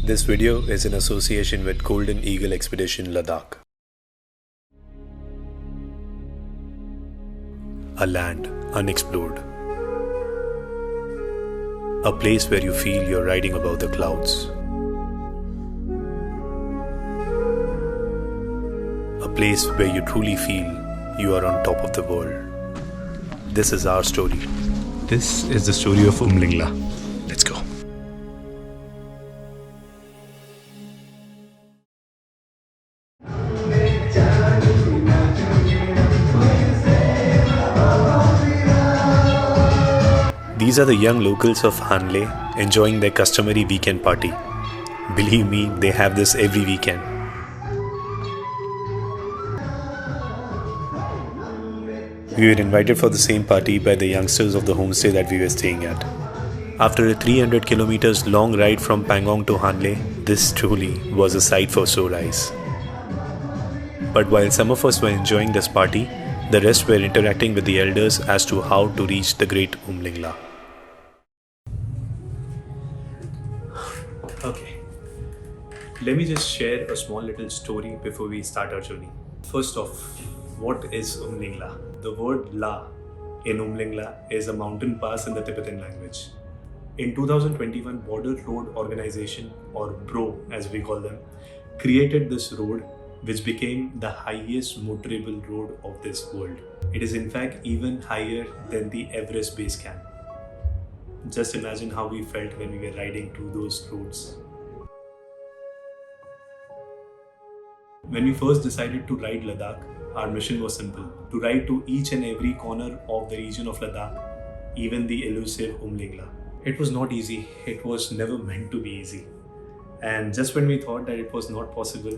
This video is in association with Golden Eagle Expedition Ladakh. A land unexplored. A place where you feel you're riding above the clouds. A place where you truly feel you are on top of the world. This is our story. This is the story of Umlingla. Let's go. These are the young locals of Hanle enjoying their customary weekend party. Believe me, they have this every weekend. We were invited for the same party by the youngsters of the homestay that we were staying at. After a 300 kilometers long ride from Pangong to Hanle, this truly was a sight for sore eyes. But while some of us were enjoying this party, the rest were interacting with the elders as to how to reach the great Umlingla. Okay, let me just share a small little story before we start our journey. First off, what is Umlingla? The word La in Umlingla is a mountain pass in the Tibetan language. In 2021, Border Road Organization, or BRO as we call them, created this road which became the highest motorable road of this world. It is in fact even higher than the Everest base camp. Just imagine how we felt when we were riding through those roads. When we first decided to ride Ladakh, our mission was simple: to ride to each and every corner of the region of Ladakh, even the elusive Umlingla. It was not easy. It was never meant to be easy. And just when we thought that it was not possible,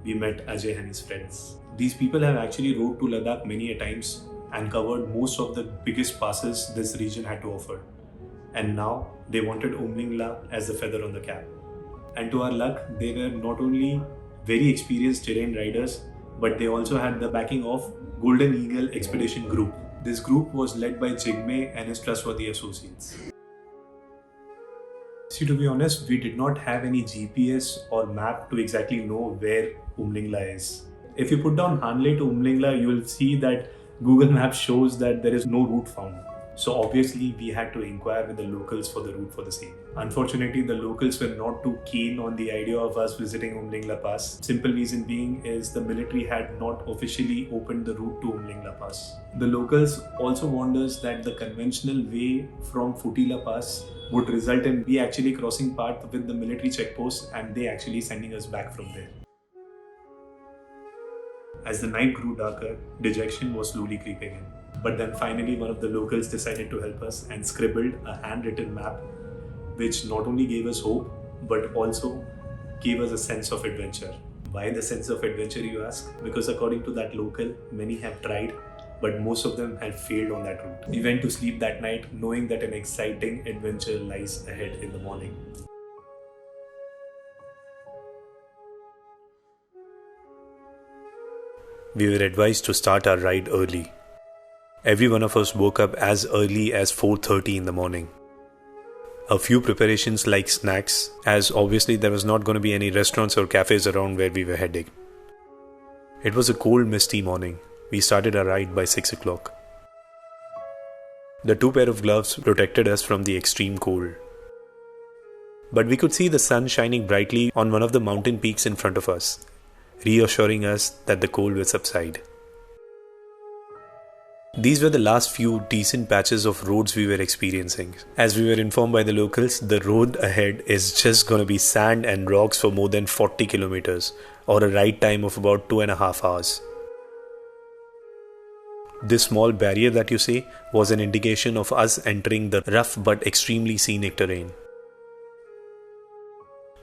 we met Ajay and his friends. These people have actually rode to Ladakh many a times and covered most of the biggest passes this region had to offer. And now they wanted Umlingla as the feather on the cap. And to our luck, they were not only very experienced terrain riders, but they also had the backing of Golden Eagle Expedition Group. This group was led by Jigme and his trustworthy associates. See, to be honest, we did not have any GPS or map to exactly know where Umlingla is. If you put down Hanle to Umlingla, you will see that Google Maps shows that there is no route found. So obviously we had to inquire with the locals for the route for the same. Unfortunately, the locals were not too keen on the idea of us visiting Umlingla Pass. Simple reason being is the military had not officially opened the route to Umlingla Pass. The locals also warned us that the conventional way from Futila Pass would result in we actually crossing path with the military checkpost and they actually sending us back from there. As the night grew darker, dejection was slowly creeping in. But then finally one of the locals decided to help us and scribbled a handwritten map which not only gave us hope but also gave us a sense of adventure. Why the sense of adventure, you ask? Because according to that local, many have tried but most of them had failed on that route. We went to sleep that night knowing that an exciting adventure lies ahead in the morning. We were advised to start our ride early. Every one of us woke up as early as 4:30 in the morning. A few preparations like snacks, as obviously there was not going to be any restaurants or cafes around where we were heading. It was a cold, misty morning. We started our ride by 6 o'clock. The 2 pair of gloves protected us from the extreme cold. But we could see the sun shining brightly on one of the mountain peaks in front of us, reassuring us that the cold will subside. These were the last few decent patches of roads we were experiencing. As we were informed by the locals, the road ahead is just gonna be sand and rocks for more than 40 kilometers, or a ride time of about 2.5 hours. This small barrier that you see was an indication of us entering the rough but extremely scenic terrain.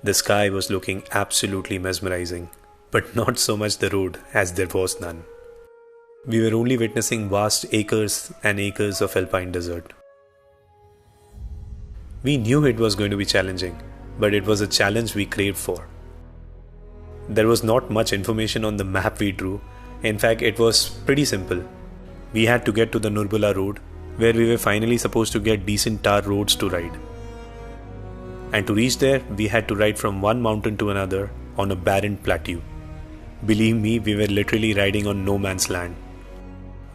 The sky was looking absolutely mesmerizing, but not so much the road, as there was none. We were only witnessing vast acres and acres of alpine desert. We knew it was going to be challenging, but it was a challenge we craved for. There was not much information on the map we drew. In fact, it was pretty simple. We had to get to the Nurbula road, where we were finally supposed to get decent tar roads to ride. And to reach there, we had to ride from one mountain to another on a barren plateau. Believe me, we were literally riding on no man's land.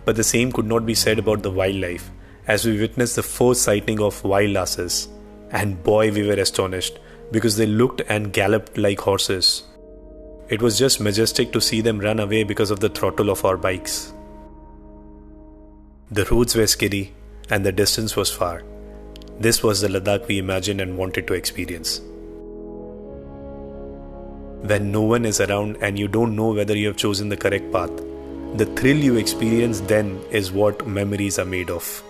But the same could not be said about the wildlife, as we witnessed the first sighting of wild asses. And boy, we were astonished, because they looked and galloped like horses. It was just majestic to see them run away because of the throttle of our bikes. The roads were skiddy, and the distance was far. This was the Ladakh we imagined and wanted to experience. When no one is around and you don't know whether you have chosen the correct path, the thrill you experience then is what memories are made of.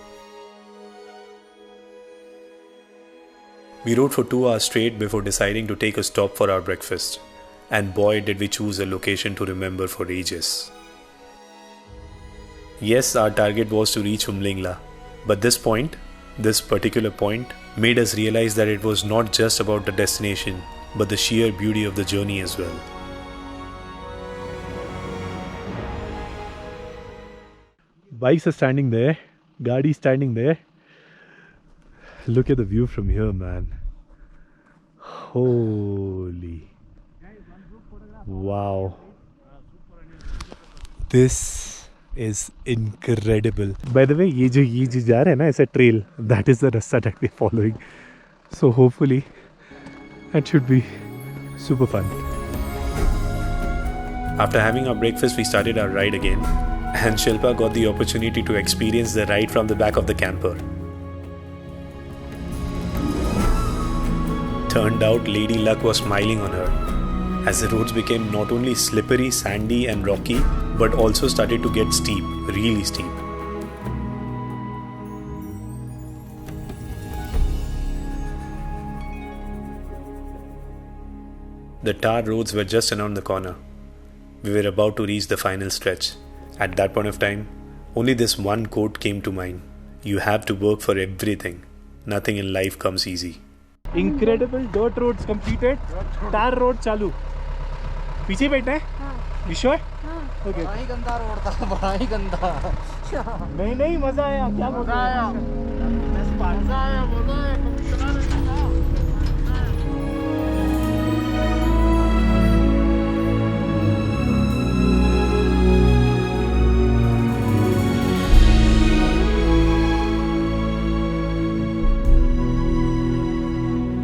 We rode for 2 hours straight before deciding to take a stop for our breakfast. And boy, did we choose a location to remember for ages. Yes, our target was to reach Umlingla, but this particular point, made us realize that it was not just about the destination, but the sheer beauty of the journey as well. Bikes are standing there, Gadi standing there. Look at the view from here, man. Holy. Wow. This is incredible. By the way, ये जो जा रहा है ना ऐसा trail, that is the rasta that we're following. So hopefully, that should be super fun. After having our breakfast, we started our ride again, and Shilpa got the opportunity to experience the ride from the back of the camper. Turned out Lady Luck was smiling on her, as the roads became not only slippery, sandy and rocky, but also started to get steep, really steep. The tar roads were just around the corner. We were about to reach the final stretch. At that point of time, only this one quote came to mind. You have to work for everything. Nothing in life comes easy. Incredible dirt roads completed. Tar road चालू. पीछे बैठना है? You sure? Okay. बड़ा ही गंदा road था, बड़ा ही गंदा। नहीं मजा आया। क्या मजा आया? मजा आया।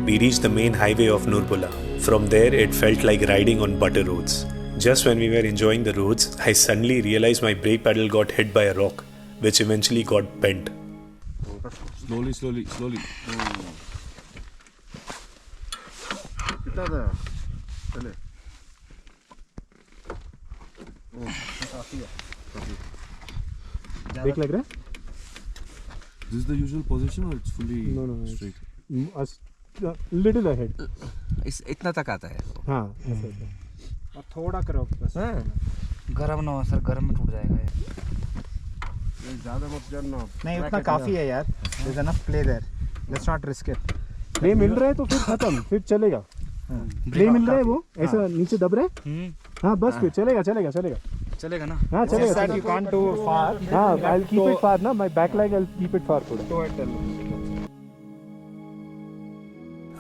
We reached the main highway of Nurbula. From there, it felt like riding on butter roads. Just when we were enjoying the roads, I suddenly realized my brake pedal got hit by a rock, which eventually got bent. Slowly. Brake lag raha hai? This is the usual position or it's fully straight? Little ahead. इतना तक आता है। हाँ, ऐसा होता है। और थोड़ा करो बस। गरम ना हो सर, गरम में टूट जाएगा ये। ज़्यादा मत करना। नहीं उतना काफी है यार। There's enough play there. Let's not risk it. Play मिल रहा है तो फिर खत्म, फिर चलेगा। प्ले मिल रहा है वो ऐसा नीचे दब रहा है। हाँ बस फिर चलेगा। चलेगा ना? हाँ चलेगा। You can't do far. हाँ, I'll keep it far ना. My back leg I'll keep it far थोड़ा।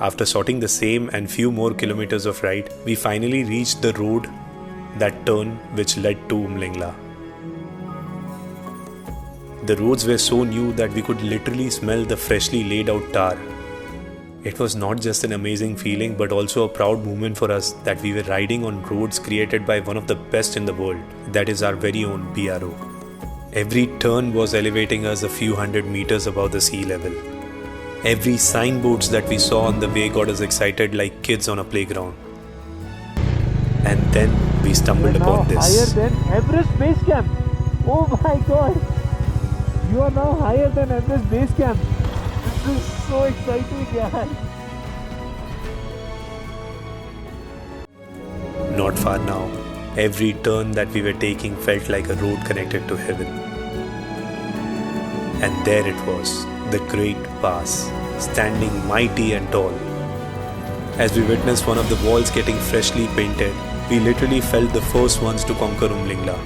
After sorting the same and few more kilometers of ride, we finally reached the road, that turn which led to Umlingla. The roads were so new that we could literally smell the freshly laid out tar. It was not just an amazing feeling but also a proud moment for us that we were riding on roads created by one of the best in the world, that is our very own BRO. Every turn was elevating us a few hundred meters above the sea level. Every signboards that we saw on the way got us excited like kids on a playground. And then we stumbled upon this. Higher than Everest Base Camp. Oh my God! You are now higher than Everest Base Camp. This is so exciting, yaar. Not far now. Every turn that we were taking felt like a road connected to heaven. And there it was, the Great Pass, standing mighty and tall. As we witnessed one of the walls getting freshly painted, we literally felt the first ones to conquer Umlingla.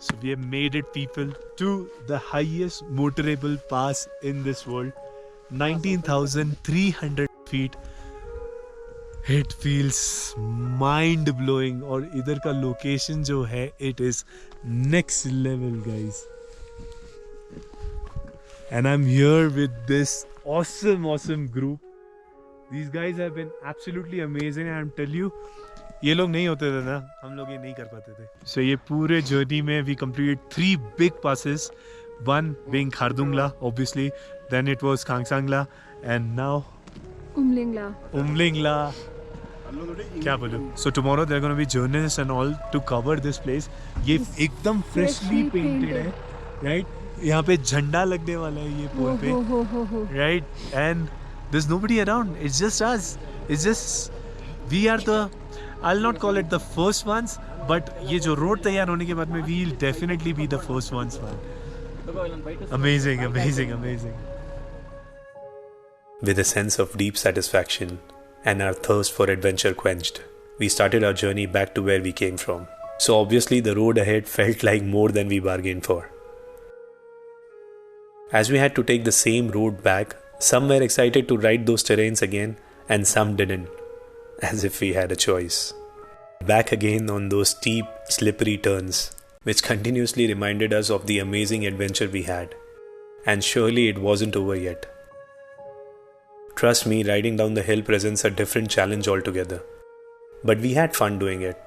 So we have made it, people, to the highest motorable pass in this world. 19,300 feet. It feels mind blowing. और इधर का location जो है, it is next level, guys. And I'm here with this awesome group. These guys have been absolutely amazing. And I'm tell you, ये लोग नहीं होते थे ना, हम लोग ये नहीं कर पाते थे. So ये पूरे journey में we completed 3 big passes. One being Khardungla, obviously. Then it was Khangsangla, and now Umlingla. क्या बोलूं? So tomorrow there are going to be journalists and all to cover this place. ये एकदम freshly painted है, right? यहाँ पे झंडा लगने वाला है ये पोल पे, right? And there's nobody around. It's just us. It's just we are the. I'll not call it the first ones, but ये जो road तैयार होने के बाद में we'll definitely be the first ones, man. Amazing. With a sense of deep satisfaction and our thirst for adventure quenched, we started our journey back to where we came from. So obviously the road ahead felt like more than we bargained for. As we had to take the same road back, some were excited to ride those terrains again and some didn't, as if we had a choice. Back again on those steep, slippery turns, which continuously reminded us of the amazing adventure we had. And surely it wasn't over yet. Trust me, riding down the hill presents a different challenge altogether. But we had fun doing it.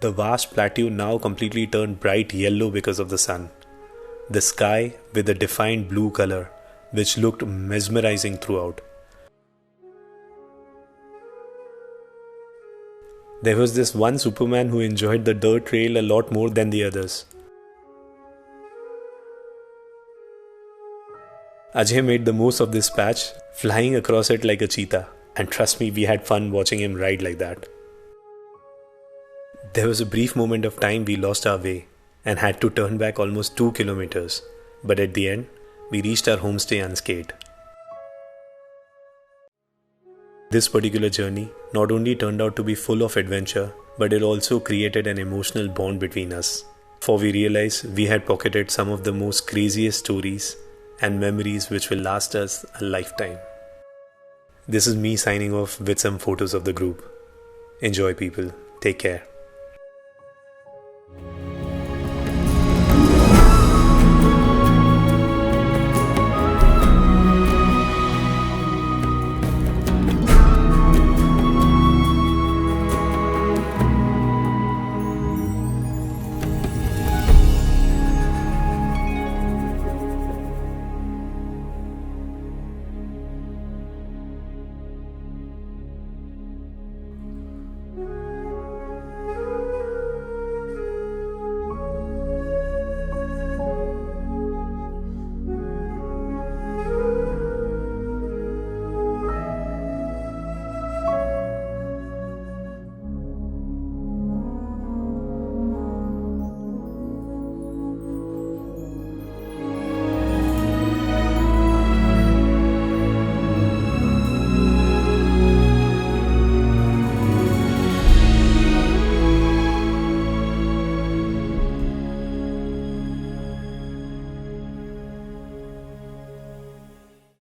The vast plateau now completely turned bright yellow because of the sun. The sky with a defined blue color, which looked mesmerizing throughout. There was this one Superman who enjoyed the dirt trail a lot more than the others. Ajay made the most of this patch, flying across it like a cheetah. And trust me, we had fun watching him ride like that. There was a brief moment of time we lost our way and had to turn back almost 2 kilometers. But at the end, we reached our homestay unscathed. This particular journey not only turned out to be full of adventure, but it also created an emotional bond between us. For we realized we had pocketed some of the most craziest stories and memories which will last us a lifetime. This is me signing off with some photos of the group. Enjoy, people. Take care.